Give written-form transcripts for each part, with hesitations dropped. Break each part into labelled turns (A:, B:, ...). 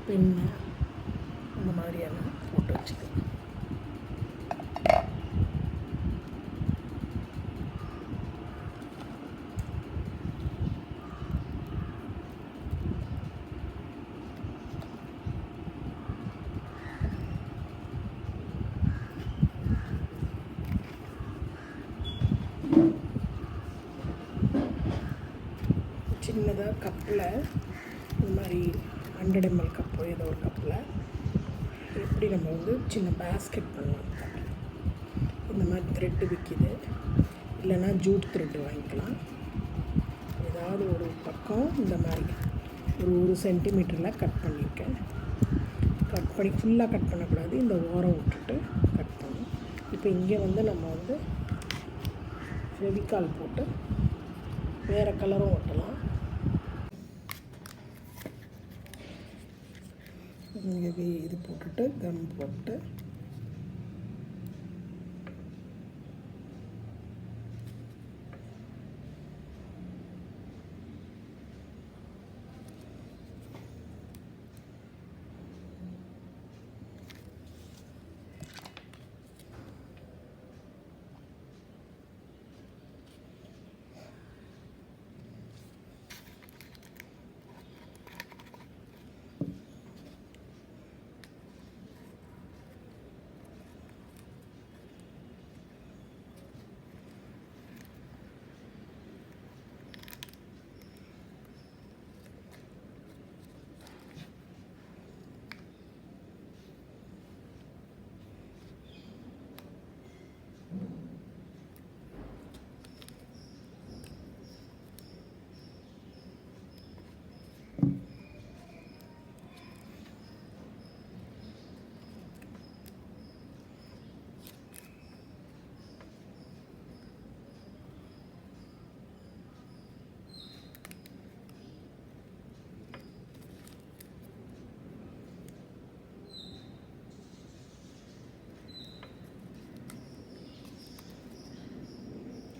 A: Pen இந்த மாதிரியான போட்டு வச்சுக்கலாம். சின்னதாக கப்பில் இந்த மாதிரி 100 ml கப்போ ஏதோ ஒரு கப்பில் எப்படி நம்ம வந்து சின்ன பேஸ்கெட் பண்ணலாம். இந்த மாதிரி த்ரெட்டு விற்கிது, இல்லைன்னா ஜூட் த்ரெட்டு வாங்கிக்கலாம். ஏதாவது ஒரு பக்கம் இந்த மாதிரி ஒரு 1 சென்டிமீட்டரில் கட் பண்ணியிருக்கேன். கட் பண்ணி ஃபுல்லாக கட் பண்ணக்கூடாது, இந்த ஓரம் விட்டுட்டு கட் பண்ணணும். இப்போ இங்கே வந்து நம்ம வந்து ஃபெவிகால் போட்டு வேறு கலரும் ஒட்டலாம். இங்கே இது போட்டுட்டு கம் போட்டு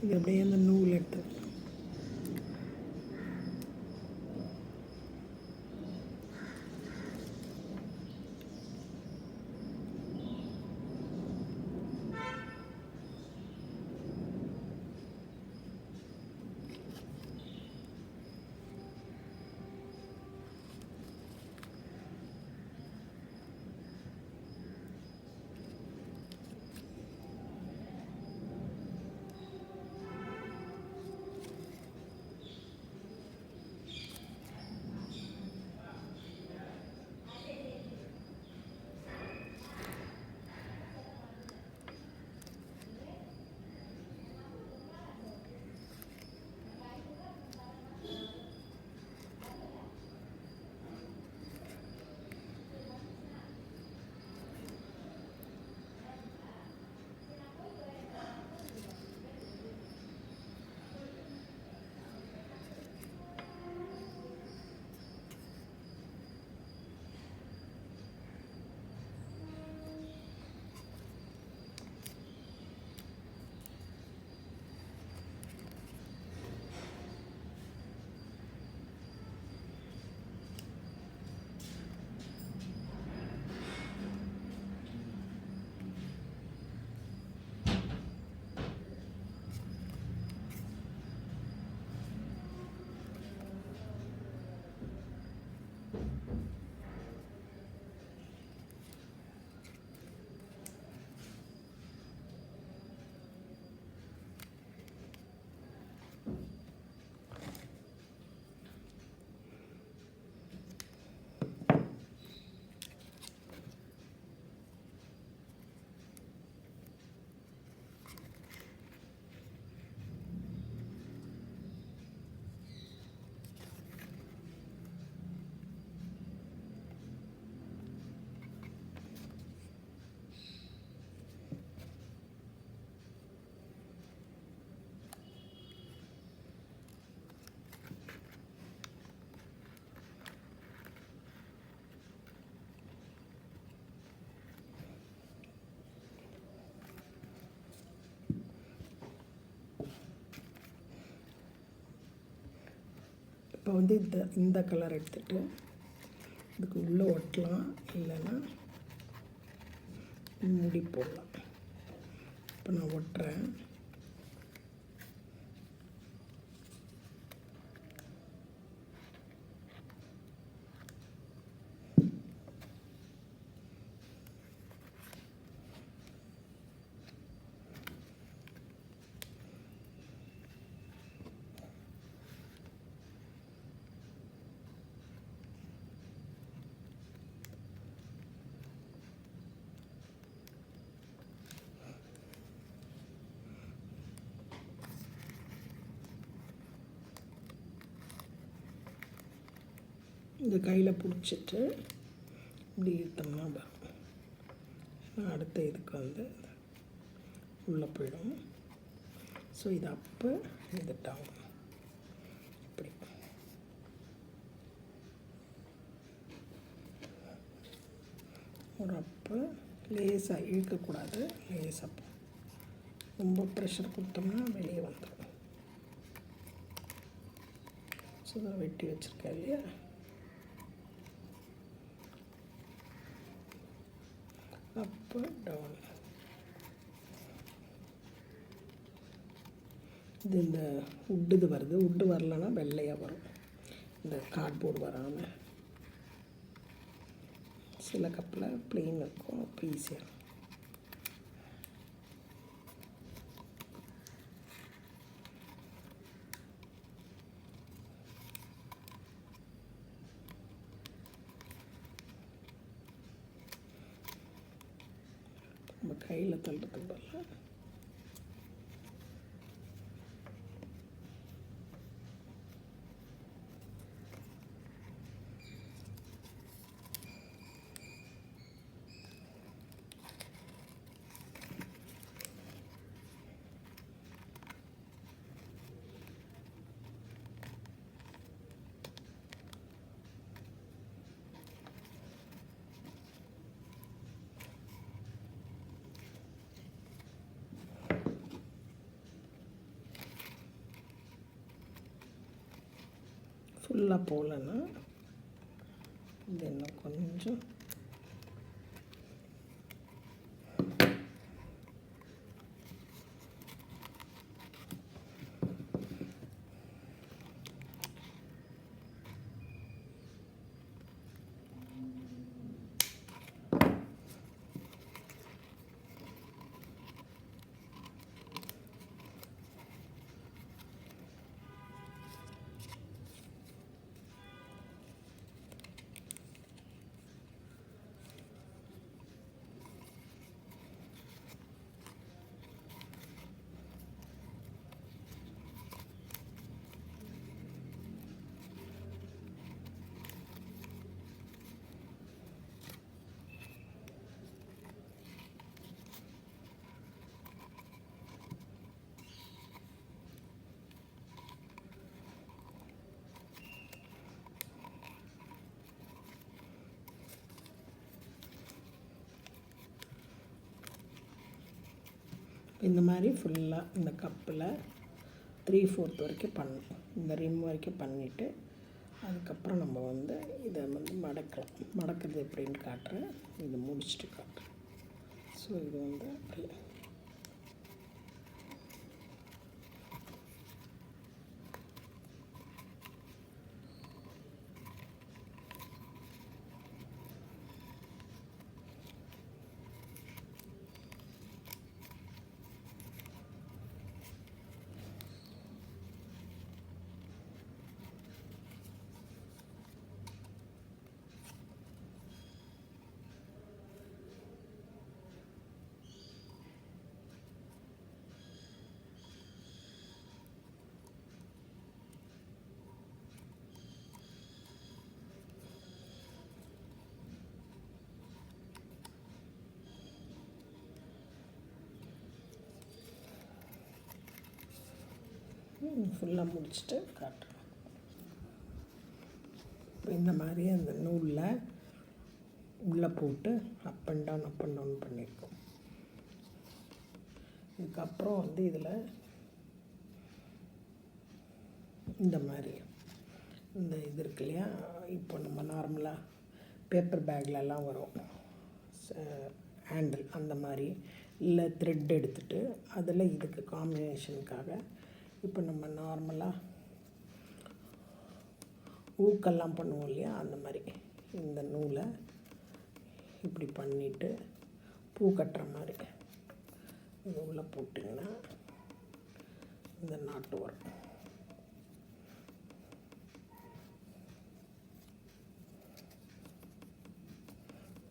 A: இது அப்படியே அந்த நூல் எடுத்து இப்போ வந்து இந்த கலர் எடுத்துகிட்டு இதுக்கு உள்ளே ஒட்டலாம், இல்லைன்னா மூடி போடலாம். இப்போ நான் ஒட்டுறேன். இந்த கையில் பிடிச்சிட்டு இப்படி இழுத்தோம்னா வரும். அடுத்த இதுக்கு வந்து உள்ளே போயிடும். ஸோ இது அப்பு, இது டவுன். இப்படி ஒரு அப்பு லேசாக இழுக்கக்கூடாது, லேசாக. ரொம்ப ப்ரெஷர் கொடுத்தோம்னா வெளியே வந்துடும். ஸோ இதை வெட்டி வச்சுருக்கேன் இல்லையா, அப்பு டவுன். இது இந்த உட்டு வருது, உட்டு வரலன்னா வெள்ளையாக வரும், இந்த கார்ட்போர்டு வராமல். சில கப்பில் ப்ளெயின் இருக்கும், அப்போ ஈஸியாக. நம்ம கையில் தள்ளுறதுக்கு பதிலாக ஃபுல்லாக போகலன்னா இது இன்னும் கொஞ்சம் இந்த மாதிரி ஃபுல்லாக இந்த கப்பில் 3/4 வரைக்கும் பண்ணணும். இந்த ரிம் வரைக்கும் பண்ணிவிட்டு அதுக்கப்புறம் நம்ம வந்து இதை வந்து மடக்கலாம். மடக்கிறது எப்படின்னு காட்டுறேன், இதை முடிச்சுட்டு காட்டுறேன். ஸோ இது வந்து அப்படியே ஃபுல்லாக முடிச்சுட்டு காட்டுறேன். இப்போ இந்த மாதிரி அந்த நூலில் உள்ளே போட்டு அப் அண்ட் டவுன் பண்ணியிருக்கோம். இதுக்கப்புறம் வந்து இதில் இந்த மாதிரி இந்த இது இருக்கு இல்லையா, இப்போ நம்ம நார்மலாக பேப்பர் பேக்லலாம் வரும் ஹேண்டில், அந்த மாதிரி இல்லை த்ரெட் எடுத்துகிட்டு அதில் இதுக்கு காம்பினேஷனுக்காக இப்போ நம்ம நார்மலாக ஊக்கெல்லாம் பண்ணுவோம் இல்லையா, அந்த மாதிரி இந்த நூலை இப்படி பண்ணிவிட்டு பூ கட்டுற மாதிரி இது உள்ளே போட்டிங்கன்னா இந்த நாட்டு வரும்.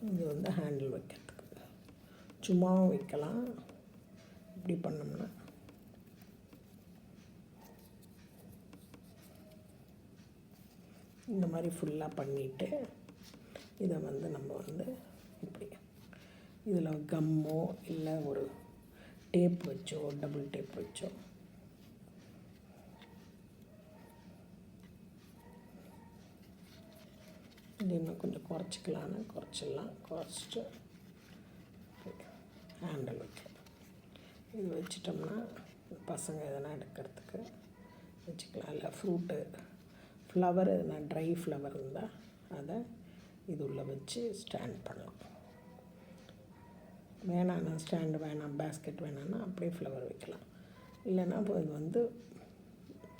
A: இது வந்து ஹேண்டில் வைக்கிறதுக்கு சும்மாவும் வைக்கலாம். இப்படி பண்ணோம்னா இந்த மாதிரி ஃபுல்லாக பண்ணிவிட்டு இதை வந்து நம்ம வந்து இப்படி இதில் கம்மோ இல்லை ஒரு டேப் வச்சோ, டபுள் டேப் வச்சோ இது இன்னும் கொஞ்சம் குறைச்சிக்கலான்னு குறைச்சிட்டு ஹேண்டில் வைக்கலாம். இது வச்சிட்டோம்னா பசங்க எதனா எடுக்கிறதுக்கு வச்சுக்கலாம். இல்லை ஃப்ரூட்டு ஃப்ளவர் எதனா ட்ரை ஃப்ளவர் இருந்தால் அதை இது உள்ளே வச்சு ஸ்டாண்ட் பண்ணலாம். வேணான்னா ஸ்டாண்டு வேணாம், பேஸ்கெட் வேணான்னா அப்படியே ஃப்ளவர் வைக்கலாம். இல்லைன்னா இப்போ இது வந்து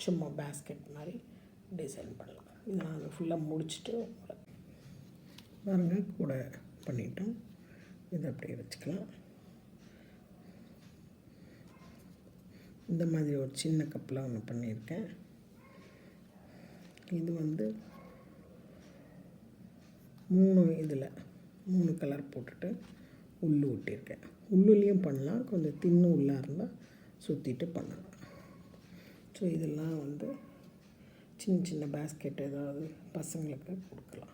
A: சும்மா பேஸ்கெட் மாதிரி டிசைன் பண்ணலாம். இதை நான் ஃபுல்லாக முடிச்சுட்டு பாருங்கள் கூட பண்ணிட்டோம். இதை அப்படியே வச்சுக்கலாம். இந்த மாதிரி ஒரு சின்ன கப்பில் ஒன்று பண்ணியிருக்கேன். இது வந்து 3 கலர் போட்டுட்டு உள்ளு ஒட்டியிருக்கேன். உள்ளுலேயும் பண்ணலாம், கொஞ்சம் தின்னு உள்ளாக இருந்தால் சுற்றிட்டு பண்ணலாம். ஸோ இதெல்லாம் வந்து சின்ன சின்ன பேஸ்கெட் ஏதாவது பசங்களுக்கு கொடுக்கலாம்.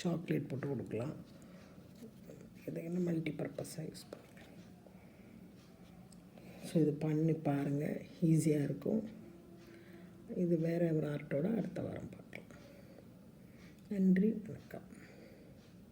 A: சாக்லேட் போட்டு கொடுக்கலாம். இதை இன்னும் மல்டிபர்பஸாக யூஸ் பண்ணுங்கள். ஸோ இது பண்ணி பாருங்கள், ஈஸியாக இருக்கும். இது வேறு ஒரு ஆர்ட்டோட அடுத்த வாரம் பார்க்கலாம். நன்றி, வணக்கம்.